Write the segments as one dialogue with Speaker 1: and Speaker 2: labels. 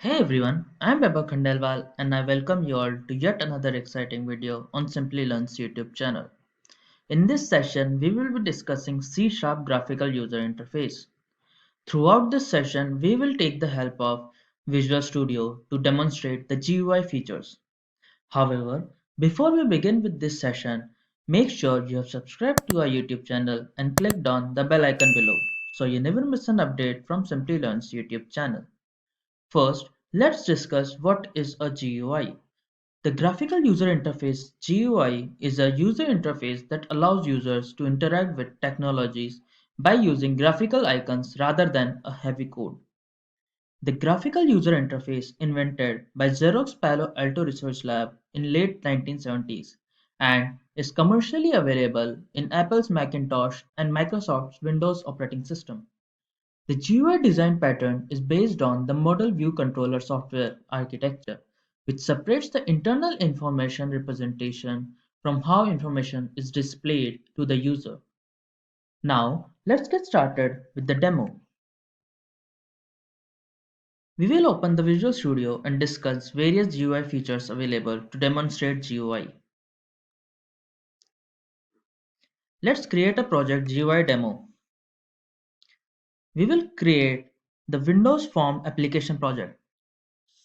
Speaker 1: Hey everyone, I'm Baba Khandelwal and I welcome you all to yet another exciting video on Simplilearn's YouTube channel. In this session, we will be discussing C Sharp graphical user interface. Throughout this session, we will take the help of Visual Studio to demonstrate the GUI features. However, before we begin with this session, make sure you have subscribed to our YouTube channel and clicked on the bell icon below so you never miss an update from Simplilearn's YouTube channel. First, let's discuss what is a GUI. The graphical user interface GUI is a user interface that allows users to interact with technologies by using graphical icons rather than a heavy code. The graphical user interface invented by Xerox Palo Alto Research Lab in late 1970s and is commercially available in Apple's Macintosh and Microsoft's Windows operating system. The GUI design pattern is based on the Model View Controller software architecture, which separates the internal information representation from how information is displayed to the user. Now, let's get started with the demo. We will open the Visual Studio and discuss various GUI features available to demonstrate GUI. Let's create a project GUI demo. We will create the Windows Form application project.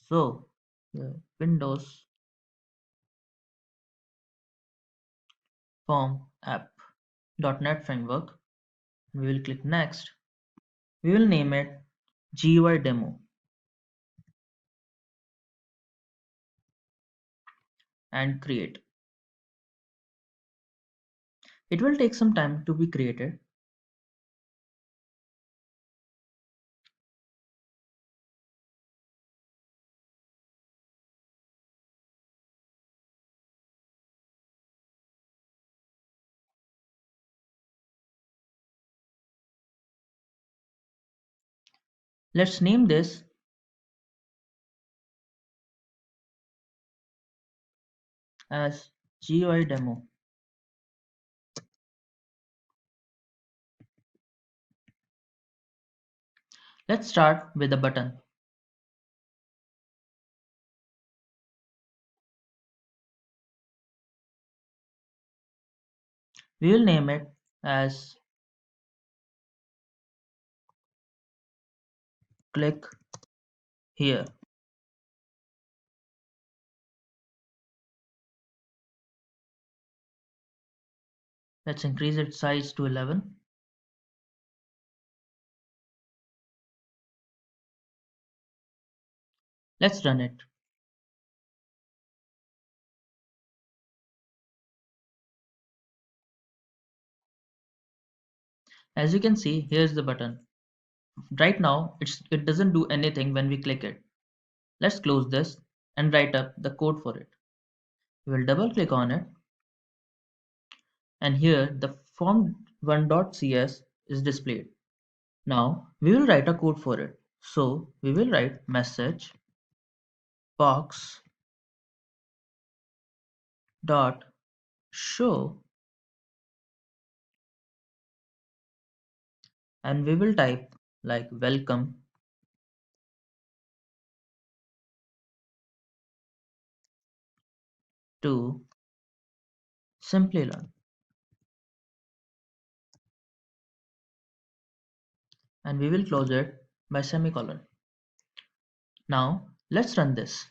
Speaker 1: So, the Windows Form app.NET framework. We will click next. We will name it GUI demo and create. It will take some time to be created. Let's name this as GUI demo. Let's start with a button. We will name it as click here. Let's increase its size to 11. Let's run it. As you can see, here's the button. Right now, it doesn't do anything when we click it. Let's close this and write up the code for it. We will double click on it, and here the form1.cs is displayed. Now we will write a code for it. So we will write message box dot show, and we will type like welcome to Simplilearn, and we will close it by semicolon. Now let's run this.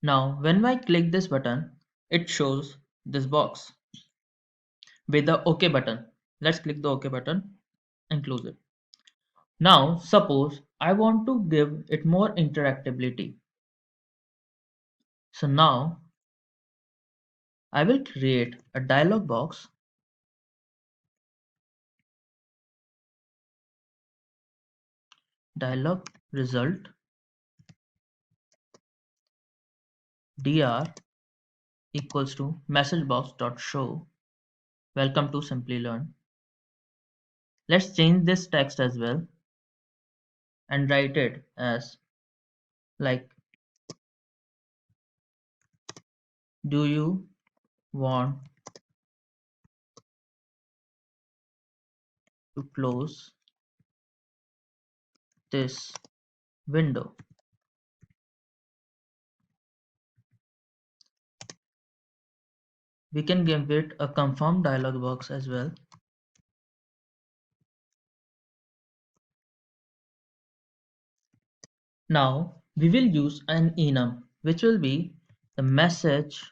Speaker 1: Now when I click this button, it shows this box with the OK button. Let's click the OK button and close it. Now suppose I want to give it more interactability. So now I will create a dialog box dialog result dr equals to messagebox.show welcome to Simplilearn. Let's change this text as well and write it as like, do you want to close this window. We can give it a confirm dialog box as well. Now we will use an enum, which will be the message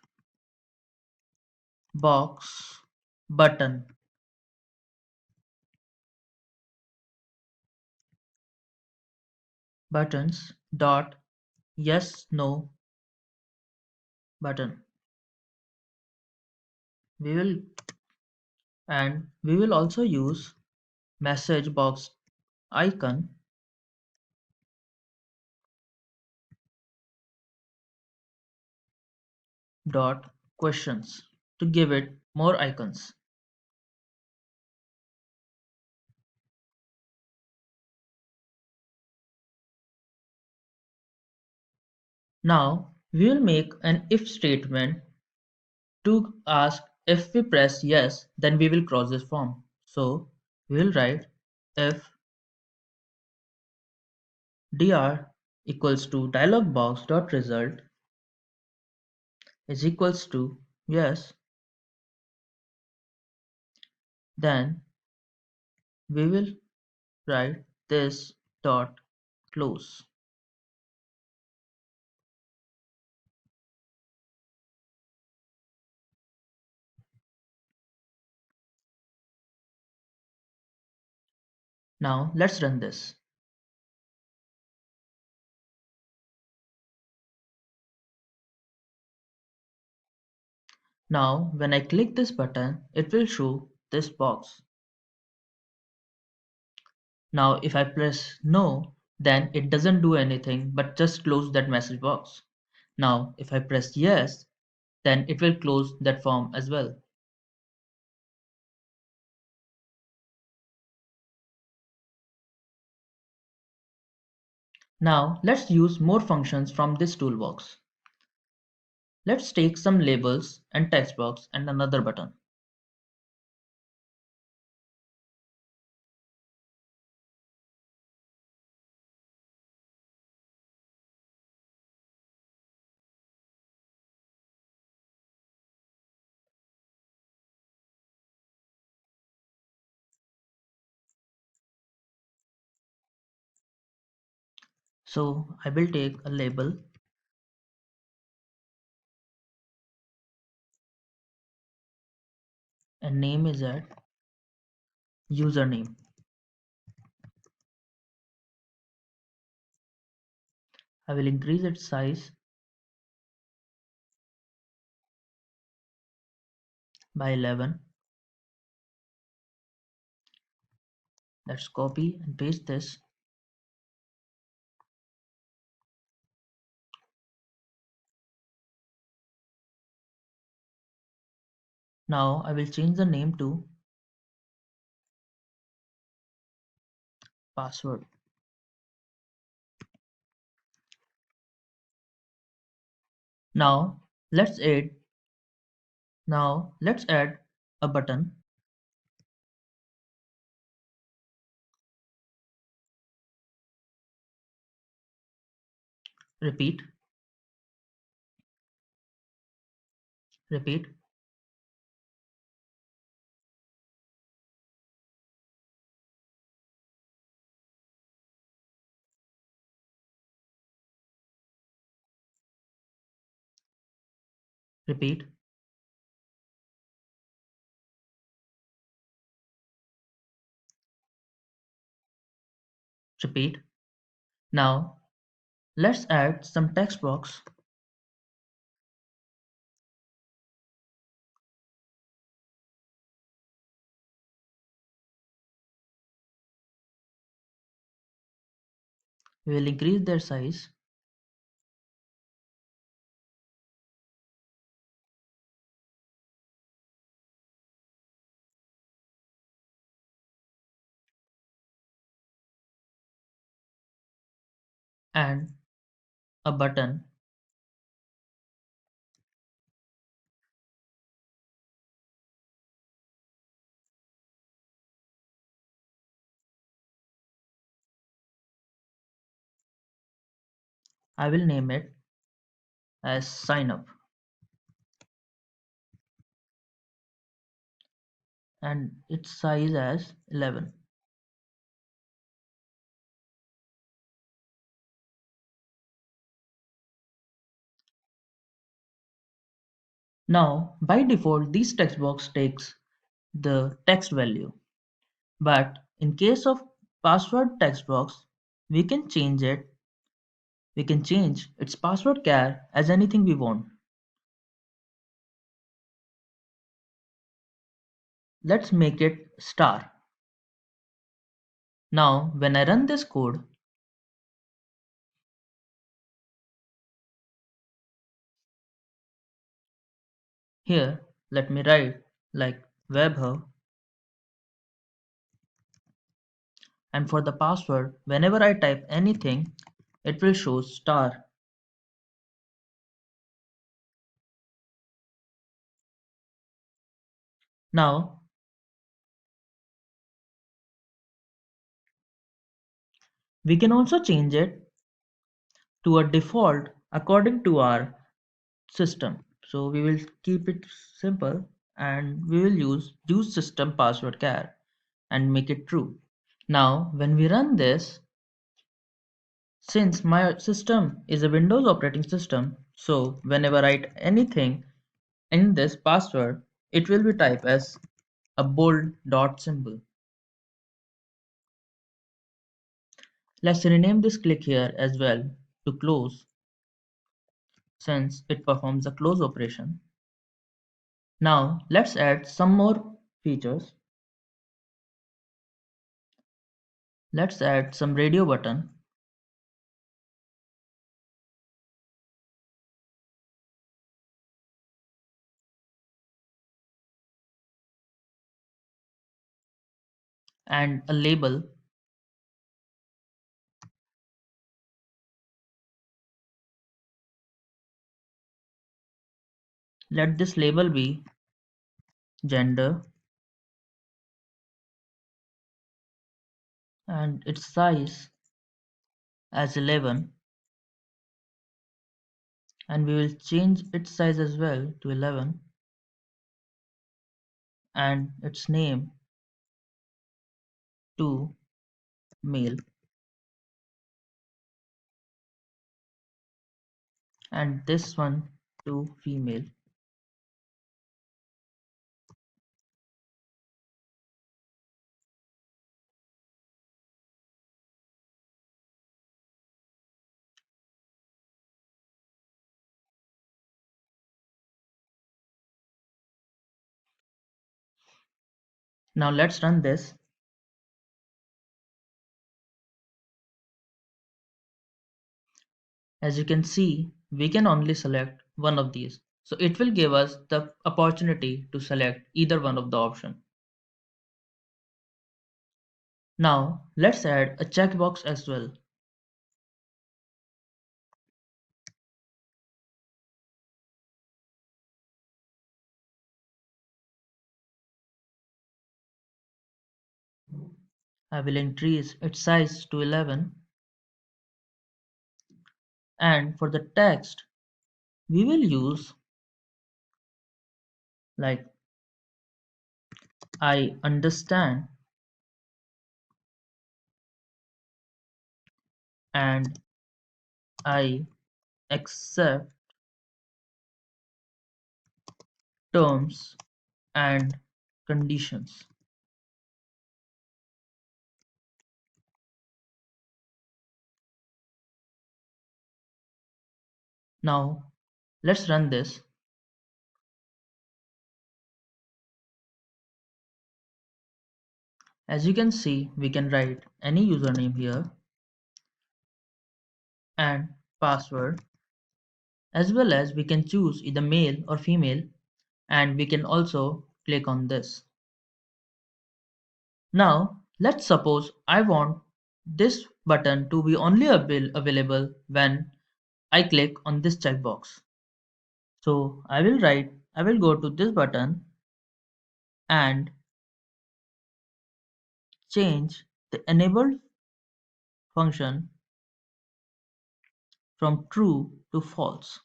Speaker 1: box button buttons dot yes no button. We will we will also use message box icon dot questions to give it more icons. Now we will make an if statement to ask if we press yes, then we will cross this form. So we will write if dr equals to dialog box dot result is equals to yes, then we will write this dot close. Now let's run this. Now when I click this button, it will show this box. Now if I press no, then it doesn't do anything but just close that message box. Now if I press yes, then it will close that form as well. Now let's use more functions from this toolbox. Let's take some labels and text box and another button. So I will take a label and name is at username. I will increase its size by 11. Let's copy and paste this. Now I will change the name to password. Now let's add now let's add a button. Repeat, repeat, repeat. Repeat. Now let's add some text box. We will increase their size and a button I will name it as sign up and its size as 11. Now, by default, this text box takes the text value, but in case of password text box, we can change it. We can change its password char as anything we want. Let's make it star. Now, when I run this code, here, let me write like webhub, and for the password, whenever I type anything, it will show star. Now, we can also change it to a default according to our system. So we will keep it simple and we will use system password char and make it true. Now, when we run this, since my system is a Windows operating system, so whenever I write anything in this password, it will be typed as a bold dot symbol. Let's rename this click here as well to close since it performs a close operation. Now let's add some more features. Let's add some radio button and a label. Let this label be gender and its size as 11, and we will change its size as well to 11 and its name to male and this one to female. Now let's run this. As you can see, we can only select one of these. So it will give us the opportunity to select either one of the option. Now let's add a checkbox as well. I will increase its size to 11 and for the text we will use like I understand and I accept terms and conditions. Now let's run this. As you can see, we can write any username here and password, as well as we can choose either male or female, and we can also click on this. Now let's suppose I want this button to be only available when I click on this checkbox. So I will go to this button and change the enabled function from true to false.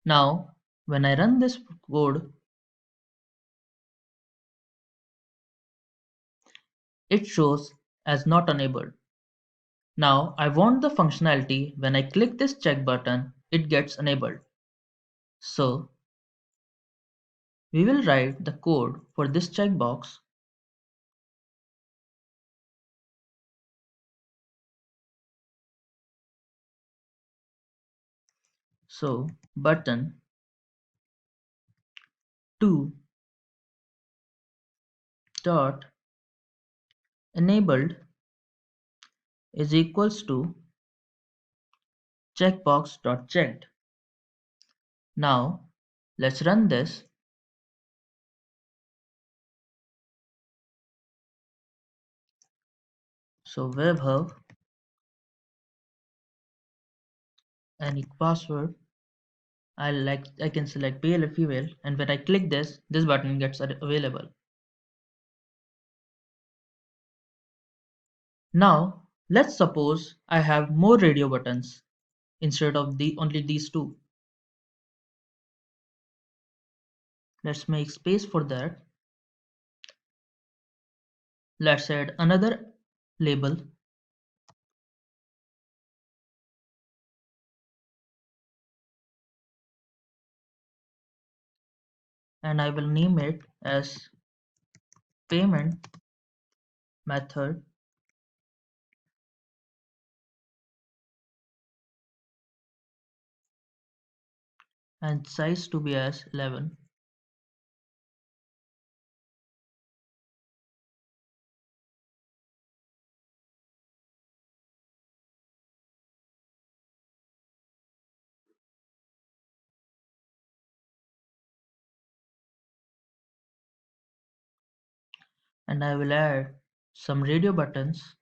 Speaker 1: Now, when I run this code, it shows as not enabled. Now, I want the functionality when I click this check button, it gets enabled. So, we will write the code for this checkbox. So, button to dot enabled is equals to checkbox dot checked. Now, let's run this. So, webhub any password. I can select male or female, and when I click this button gets available. Now, let's suppose I have more radio buttons instead of only these two. Let's make space for that. Let's add another label and I will name it as payment method and size to be as 11. And I will add some radio buttons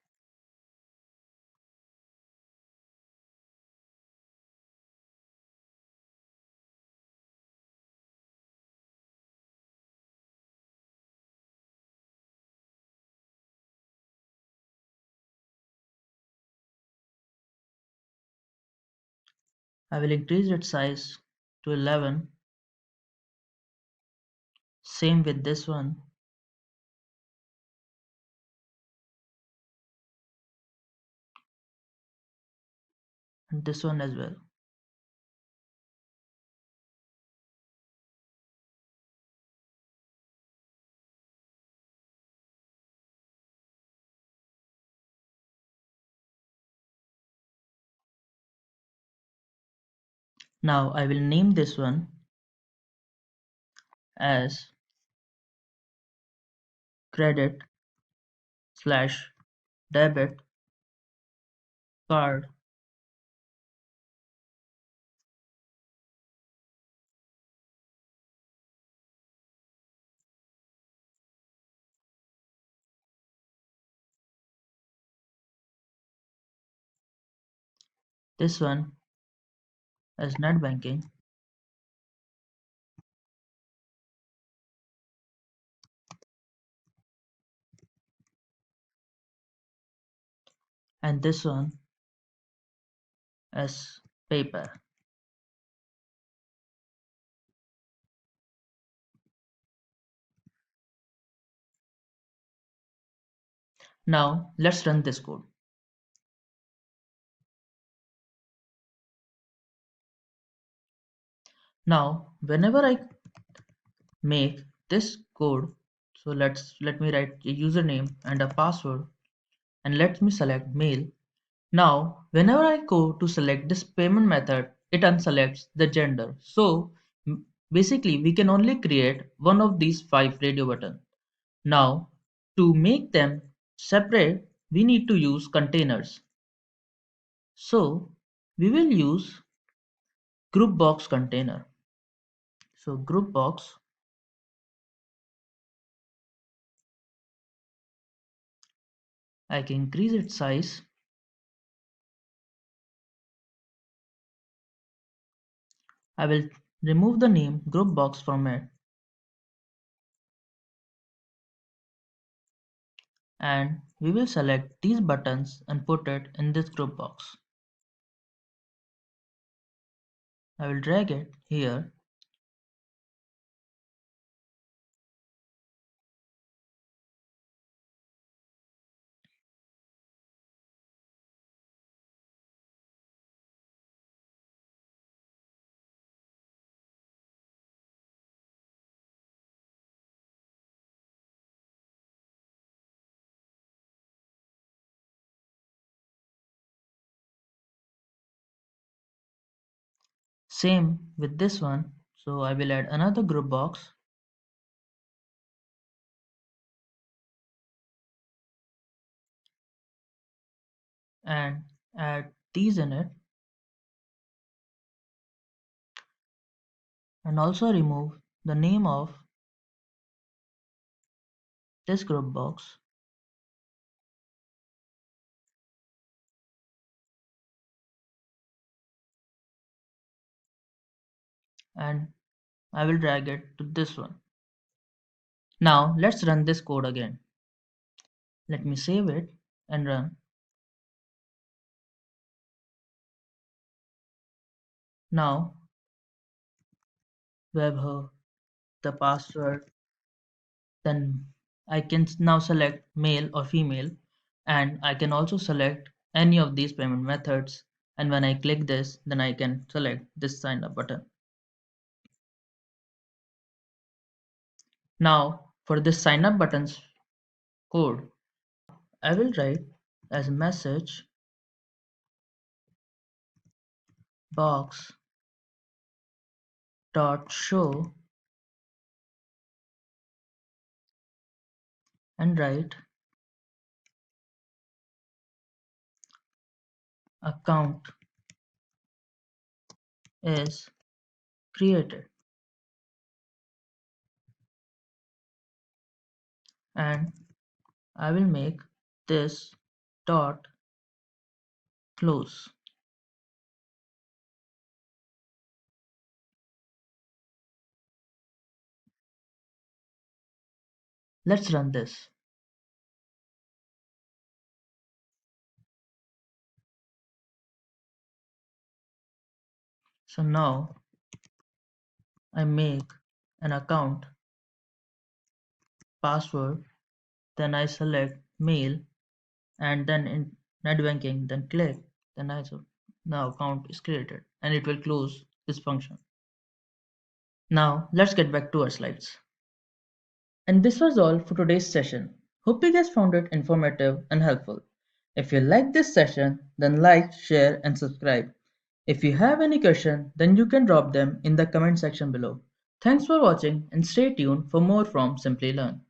Speaker 1: I will increase its size to 11. Same with this one and this one as well. Now I will name this one as credit slash debit card. This one as net banking and this one as PayPal. Now let's run this code. Now whenever I make this code, so let me write a username and a password and let me select mail. Now whenever I go to select this payment method, it unselects the gender. So basically we can only create one of these 5 radio buttons. Now to make them separate, we need to use containers. So we will use group box container. So group box, I can increase its size. I will remove the name group box from it and we will select these buttons and put it in this group box. I will drag it here Same with this one, so I will add another group box and add these in it, and also remove the name of this group box and I will drag it to this one. Now let's run this code again. Let me save it and run. Now we have the password, then I can now select male or female, and I can also select any of these payment methods, and when I click this, then I can select this sign up button. Now for this sign up buttons code, I will write as message box dot show and write account is created, and I will make this dot close. Let's run this. So now I make an account password, then I select mail, and then in net banking, then click, then now account is created and it will close this function. Now let's get back to our slides. And this was all for today's session. Hope you guys found it informative and helpful. If you liked this session, then like, share, and subscribe. If you have any question, then you can drop them in the comment section below. Thanks for watching and stay tuned for more from Simplilearn.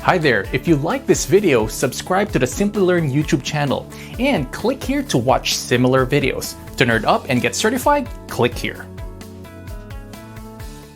Speaker 2: Hi there, if you like this video, subscribe to the Simplilearn YouTube channel and click here to watch similar videos. To nerd up and get certified, click here.